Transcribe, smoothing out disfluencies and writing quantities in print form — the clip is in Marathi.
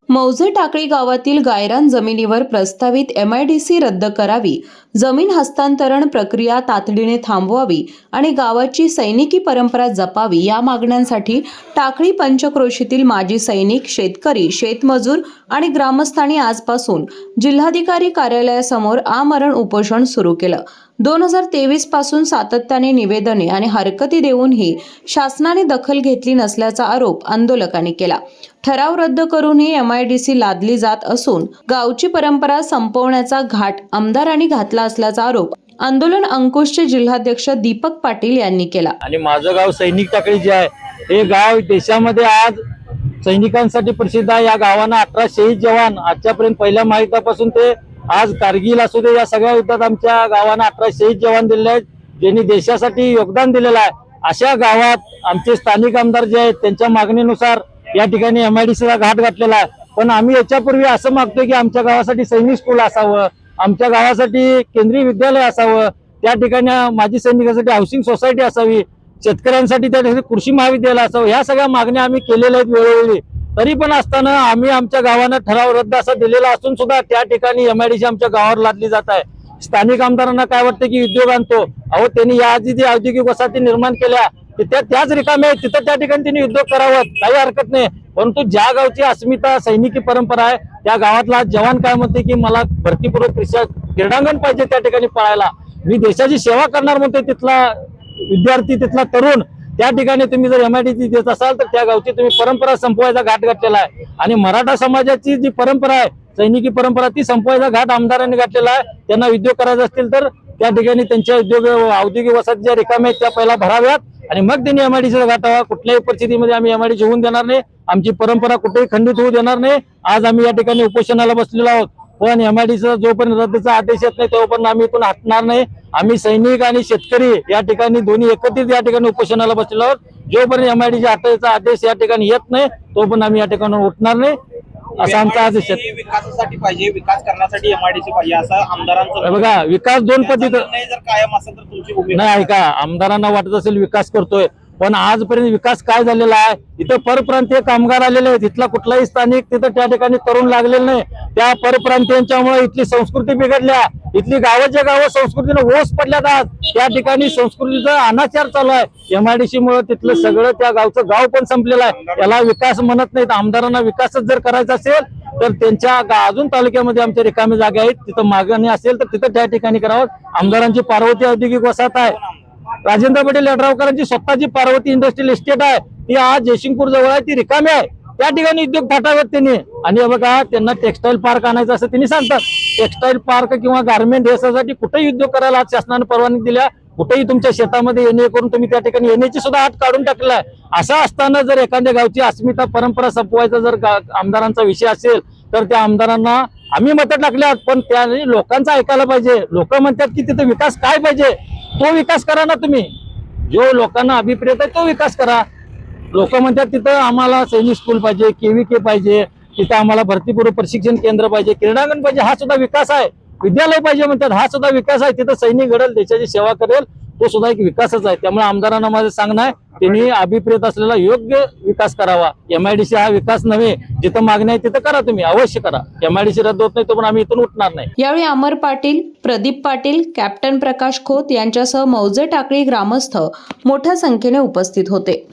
मौजे टाकळी गावातील गायरान जमिनीवर प्रस्तावित MIDC रद्द करावी, जमीन हस्तांतरण प्रक्रिया तातडीने थांबवावी आणि गावाची सैनिकी परंपरा जपावी या मागण्यांसाठी टाकळी पंचक्रोशीतील माजी सैनिक, शेतकरी, शेतमजूर आणि ग्रामस्थांनी आजपासून जिल्हाधिकारी कार्यालयासमोर आमरण उपोषण सुरू केलं। 2023 पासून सातत्याने निवेदने आणि हरकती देऊनही शासनाने दखल घेतली नसल्याचा आरोप आंदोलकांनी केला। ठराव रद्द करूनही MIDC लादली जात असून गावची परंपरा संपवण्याचा घाट आमदारांनी घातला असल्याचा आरोप आंदोलन अंकुशचे जिल्हाध्यक्ष दीपक पाटील यांनी केला। आणि माझं गाव सैनिक टाकळी जे आहे हे गाव देशामध्ये आज सैनिकांसाठी प्रसिद्ध आहे। या गावांना 18 शहीद जवान आजच्यापर्यंत पहिल्या महायुद्धापासून ते आज कारगिल असू दे या सगळ्या युद्धात आमच्या गावांना 18 शहीद जवान दिले आहेत, ज्यांनी देशासाठी योगदान दिलेलं आहे। अशा गावात आमचे स्थानिक आमदार जे आहेत त्यांच्या मागणीनुसार या ठिकाणी MIDCचा घाट घातलेला आहे। पण आम्ही याच्यापूर्वी असं मागतोय की आमच्या गावासाठी सैनिक स्कूल असावं, आमच्या गावासाठी केंद्रीय विद्यालय असावं, त्या ठिकाणी माजी सैनिकांसाठी हाऊसिंग सोसायटी असावी, शेतकऱ्यांसाठी त्या ठिकाणी कृषी महाविद्यालय असावं। ह्या सगळ्या मागण्या आम्ही केलेल्या आहेत वेळोवेळी। तरी पण असताना आम्ही आमच्या गावांना ठराव रद्द असा दिलेला असून सुद्धा त्या ठिकाणी MIDC आमच्या गावावर लादली जात आहे। स्थानिक आमदारांना काय वाटतं की उद्योग आणतो, अहो त्यांनी याआधी जी औद्योगिक वसाहती निर्माण केल्या त्याच रिकाम्या आहेत, तिथं त्या ठिकाणी त्यांनी उद्योग करावं, काही हरकत नाही। परंतु ज्या गावची अस्मिता सैनिकी परंपरा आहे त्या गावातला जवान काय म्हणते की मला भरतीपूर्व क्रीडांगण पाहिजे त्या ठिकाणी पळायला, मी देशाची सेवा करणार म्हणते तिथला विद्यार्थी, तिथला तरुण। त्या ठिकाणी तुम्ही जर MIDC देत असाल तर त्या गावची तुम्ही परंपरा संपवायचा घाट घातलेला आहे। आणि मराठा समाजाची जी परंपरा आहे सैनिकी परंपरा ती संपवायचा घाट आमदारांनी घातलेला आहे। त्यांना उद्योग करायचे असतील तर त्या ठिकाणी त्यांच्या औद्योगिक वसाहती ज्या रिकाम्या आहेत त्या पहिला भराव्यात आणि मग त्यांनी MIDCचा घाटावा। कुठल्याही परिस्थितीमध्ये आम्ही MIDC होऊन देणार नाही, आमची परंपरा कुठेही खंडित होऊ देणार नाही। आज आम्ही या ठिकाणी उपोषणाला बसलेलो आहोत, पण MIDCचा जोपर्यंत रद्दचा आदेश येत नाही तोपर्यंत आम्ही इथून हटणार नाही। आम्ही सैनिक आणि शेतकरी या ठिकाणी दोन्ही एकत्रित या ठिकाणी उपोषणाला बसलेलो आहोत। जोपर्यंत MIDC हटायचा आदेश या ठिकाणी येत नाही तोपर्यंत आम्ही या ठिकाणी उठणार नाही असा आमचा आदेश आहे। विकासासाठी पाहिजे, विकास करण्यासाठी MIDC पाहिजे असं आमदारांचं बघा, विकास दोन पद्धतीत जर कायम असेल तर तुमची भूमिका नाही। ऐका, आमदारांना वाटत असेल विकास करतोय, पण आजपर्यंत विकास काय झालेला आहे, इथं परप्रांतीय कामगार आलेले आहेत, इथला कुठलाही स्थानिक तिथं त्या ठिकाणी तरुण लागलेलं नाही। त्या परप्रांतीयांच्यामुळे इथली संस्कृती बिघडल्या, इथली गावाच्या गाव संस्कृतीने ओस पडल्यात। आज त्या ठिकाणी संस्कृतीचा अनाचार चालू आहे। MIDC मुळे तिथलं सगळं त्या गावचं गाव पण संपलेलं आहे। त्याला विकास म्हणत नाहीत। आमदारांना विकासच जर करायचा असेल तर त्यांच्या अजून तालुक्यामध्ये आमच्या रिकामी जागा आहेत, तिथं मागणी असेल तर तिथं त्या ठिकाणी करावं। आमदारांची पार्वती औद्योगिक वसाहत आहे, राजेंद्र पाटील यड्रावकरांची स्वतःची पार्वती इंडस्ट्रियल इस्टेट आहे, ती आज जयसिंगपूर जवळ आहे, ती रिकामी आहे। त्या ठिकाणी उद्योग थाटावेत त्यांनी। आणि बघा, त्यांना टेक्सटाईल पार्क आणायचं असं त्यांनी सांगतात, टेक्सटाईल पार्क किंवा गारमेंट यासाठी कुठेही उद्योग करायला आज शासनाने परवानगी दिल्या। कुठेही तुमच्या शेतामध्ये येणे करून तुम्ही त्या ठिकाणी येण्याची सुद्धा आट काढून टाकलेला आहे। असं असताना जर एखाद्या गावची अस्मिता परंपरा संपवायचा जर आमदारांचा विषय असेल तर त्या आमदारांना आम्ही मतं टाकल्यात, पण त्या लोकांचं ऐकायला पाहिजे। लोक म्हणतात की तिथे विकास काय पाहिजे तो विकास करा ना, तुम्ही जो लोकांना अभिप्रेत आहे तो विकास करा। लोक म्हणतात तिथं आम्हाला सैनिक स्कूल पाहिजे, KVK पाहिजे, तिथं आम्हाला भरतीपूर्व प्रशिक्षण केंद्र पाहिजे, क्रीडांगण पाहिजे, हा सुद्धा विकास आहे। विद्यालय पाहिजे म्हणतात, हा सुद्धा विकास आहे। तिथं सैनिक घडेल, देशाची सेवा करेल, तो सुद्धा एक विकासच आहे। त्यामुळे आमदारांना माझं सांगणं आहे त्यांनी अभिप्रेत असलेला योग्य विकास करावा। MIDC हा विकास नव्हे, जिथं मागणी आहे तिथं करा, तुम्ही अवश्य करा। MIDC रद्द होत नाही तो पण आम्ही इथून उठणार नाही। यावेळी अमर पाटील, प्रदीप पाटील, कॅप्टन प्रकाश खोत यांच्यासह मौजे टाकळी ग्रामस्थ मोठ्या संख्येने उपस्थित होते।